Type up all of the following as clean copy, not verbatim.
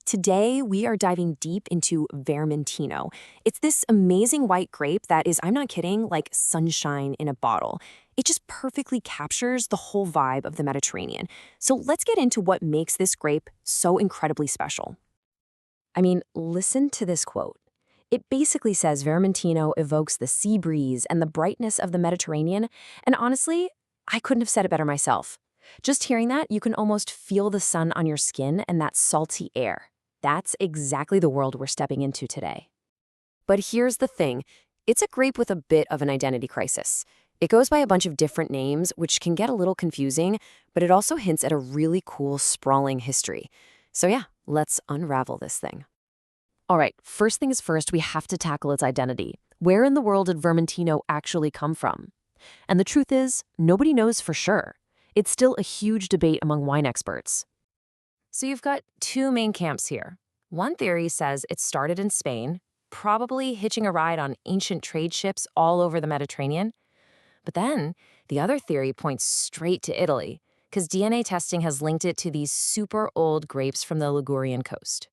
Today, we are diving deep into Vermentino. It's this amazing white grape that is, I'm not kidding, like sunshine in a bottle. It just perfectly captures the whole vibe of the Mediterranean. So let's get into what makes this grape so incredibly special. I mean, listen to this quote. It basically says Vermentino evokes the sea breeze and the brightness of the Mediterranean, and honestly, I couldn't have said it better myself. Just hearing that, you can almost feel the sun on your skin and that salty air. That's exactly the world we're stepping into today. But here's the thing. It's a grape with a bit of an identity crisis. It goes by a bunch of different names, which can get a little confusing, but it also hints at a really cool, sprawling history. So yeah, let's unravel this thing. All right, first things first, we have to tackle its identity. Where in the world did Vermentino actually come from? And the truth is, nobody knows for sure. It's still a huge debate among wine experts. So you've got two main camps here. One theory says it started in Spain, probably hitching a ride on ancient trade ships all over the Mediterranean. But then the other theory points straight to Italy, because DNA testing has linked it to these super old grapes from the Ligurian coast.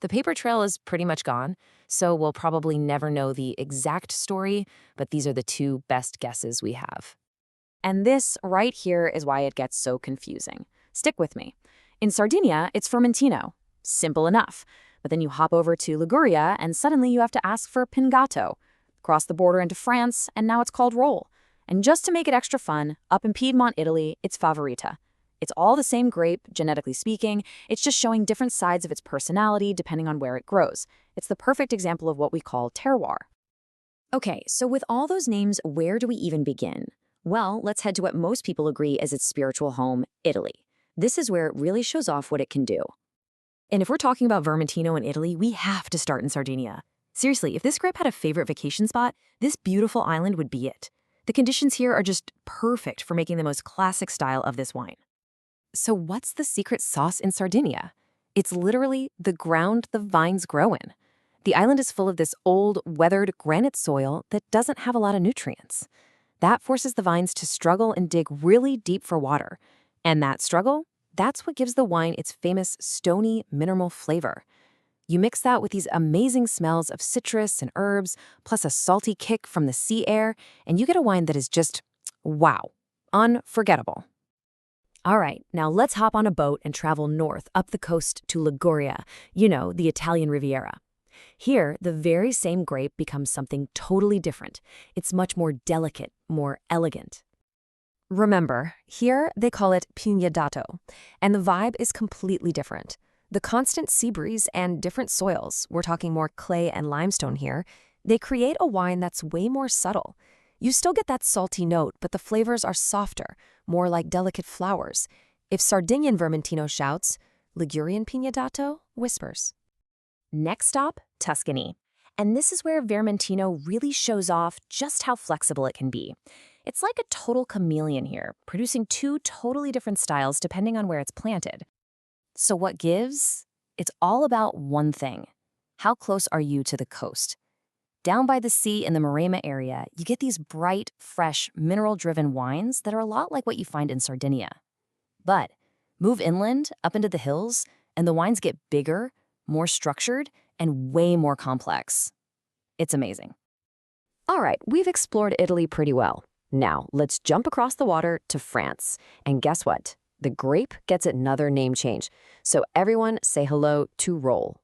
The paper trail is pretty much gone, so we'll probably never know the exact story, but these are the two best guesses we have. And this right here is why it gets so confusing. Stick with me. In Sardinia, it's Vermentino. Simple enough. But then you hop over to Liguria, and suddenly you have to ask for Pingato. Cross the border into France, and now it's called Roll. And just to make it extra fun, up in Piedmont, Italy, it's Favorita. It's all the same grape, genetically speaking. It's just showing different sides of its personality depending on where it grows. It's the perfect example of what we call terroir. Okay, so with all those names, where do we even begin? Well, let's head to what most people agree is its spiritual home, Italy. This is where it really shows off what it can do. And if we're talking about Vermentino in Italy, we have to start in Sardinia. Seriously, if this grape had a favorite vacation spot, this beautiful island would be it. The conditions here are just perfect for making the most classic style of this wine. So what's the secret sauce in Sardinia? It's literally the ground the vines grow in. The island is full of this old, weathered granite soil that doesn't have a lot of nutrients. That forces the vines to struggle and dig really deep for water. And that struggle, that's what gives the wine its famous stony mineral flavor. You mix that with these amazing smells of citrus and herbs, plus a salty kick from the sea air, and you get a wine that is just, wow, unforgettable. All right, now let's hop on a boat and travel north up the coast to Liguria, the Italian Riviera. Here, the very same grape becomes something totally different. It's much more delicate, more elegant. Remember, here they call it Pignadato, and the vibe is completely different. The constant sea breeze and different soils, we're talking more clay and limestone here, they create a wine that's way more subtle. You still get that salty note, but the flavors are softer, more like delicate flowers. If Sardinian Vermentino shouts, Ligurian Pignadato whispers. Next stop, Tuscany. And this is where Vermentino really shows off just how flexible it can be. It's like a total chameleon here, producing two totally different styles depending on where it's planted. So what gives? It's all about one thing. How close are you to the coast? Down by the sea in the Maremma area, you get these bright, fresh, mineral-driven wines that are a lot like what you find in Sardinia. But move inland, up into the hills, and the wines get bigger, more structured, and way more complex. It's amazing. All right, we've explored Italy pretty well. Now, let's jump across the water to France. And guess what? The grape gets another name change. So everyone say hello to Roll.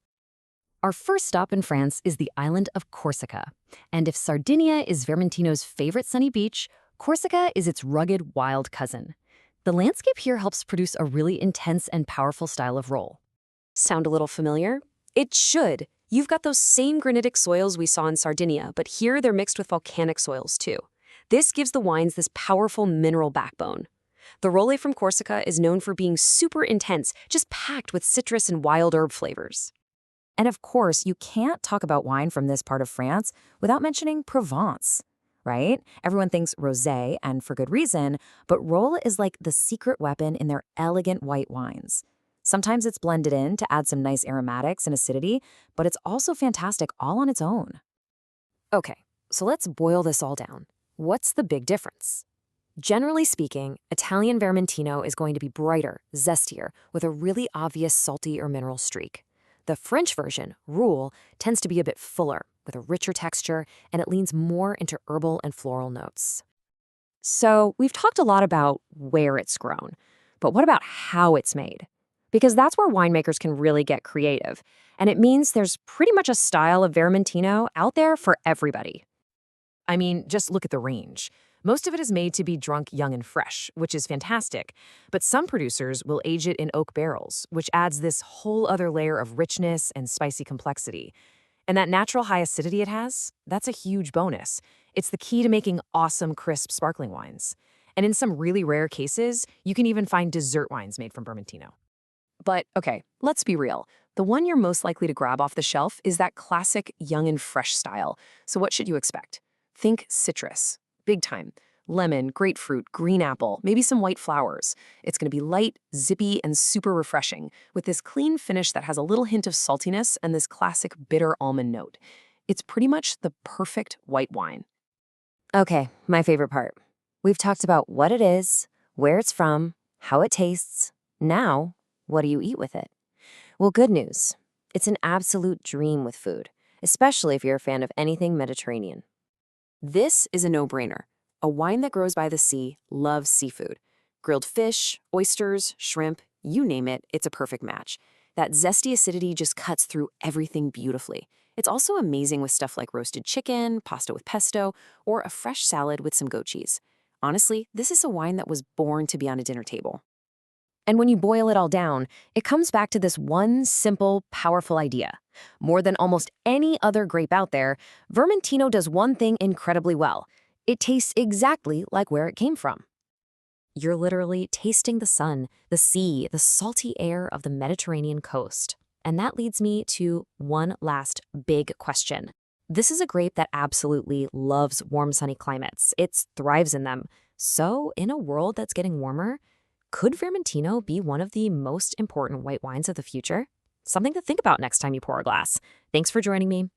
Our first stop in France is the island of Corsica. And if Sardinia is Vermentino's favorite sunny beach, Corsica is its rugged, wild cousin. The landscape here helps produce a really intense and powerful style of Roll. Sound a little familiar? It should. You've got those same granitic soils we saw in Sardinia, but here they're mixed with volcanic soils too. This gives the wines this powerful mineral backbone. The Rolle from Corsica is known for being super intense, just packed with citrus and wild herb flavors. And of course, you can't talk about wine from this part of France without mentioning Provence, right? Everyone thinks rosé, and for good reason, but Rolle is like the secret weapon in their elegant white wines. Sometimes it's blended in to add some nice aromatics and acidity, but it's also fantastic all on its own. Okay, so let's boil this all down. What's the big difference? Generally speaking, Italian Vermentino is going to be brighter, zestier, with a really obvious salty or mineral streak. The French version, Roule, tends to be a bit fuller, with a richer texture, and it leans more into herbal and floral notes. So, we've talked a lot about where it's grown, but what about how it's made? Because that's where winemakers can really get creative, and it means there's pretty much a style of Vermentino out there for everybody. I mean, just look at the range. Most of it is made to be drunk young and fresh, which is fantastic, but some producers will age it in oak barrels, which adds this whole other layer of richness and spicy complexity. And that natural high acidity it has, that's a huge bonus. It's the key to making awesome, crisp, sparkling wines. And in some really rare cases, you can even find dessert wines made from Vermentino. But okay, let's be real. The one you're most likely to grab off the shelf is that classic young and fresh style. So what should you expect? Think citrus, big time. Lemon, grapefruit, green apple, maybe some white flowers. It's going to be light, zippy, and super refreshing, with this clean finish that has a little hint of saltiness and this classic bitter almond note. It's pretty much the perfect white wine. Okay, my favorite part. We've talked about what it is, where it's from, how it tastes. Now, what do you eat with it? Well, good news. It's an absolute dream with food, especially if you're a fan of anything Mediterranean. This is a no-brainer. A wine that grows by the sea loves seafood. Grilled fish, oysters, shrimp, you name it, it's a perfect match. That zesty acidity just cuts through everything beautifully. It's also amazing with stuff like roasted chicken, pasta with pesto, or a fresh salad with some goat cheese. Honestly, this is a wine that was born to be on a dinner table. And when you boil it all down, it comes back to this one simple, powerful idea. More than almost any other grape out there, Vermentino does one thing incredibly well. It tastes exactly like where it came from. You're literally tasting the sun, the sea, the salty air of the Mediterranean coast. And that leads me to one last big question. This is a grape that absolutely loves warm, sunny climates. It thrives in them. So, in a world that's getting warmer, could Vermentino be one of the most important white wines of the future? Something to think about next time you pour a glass. Thanks for joining me.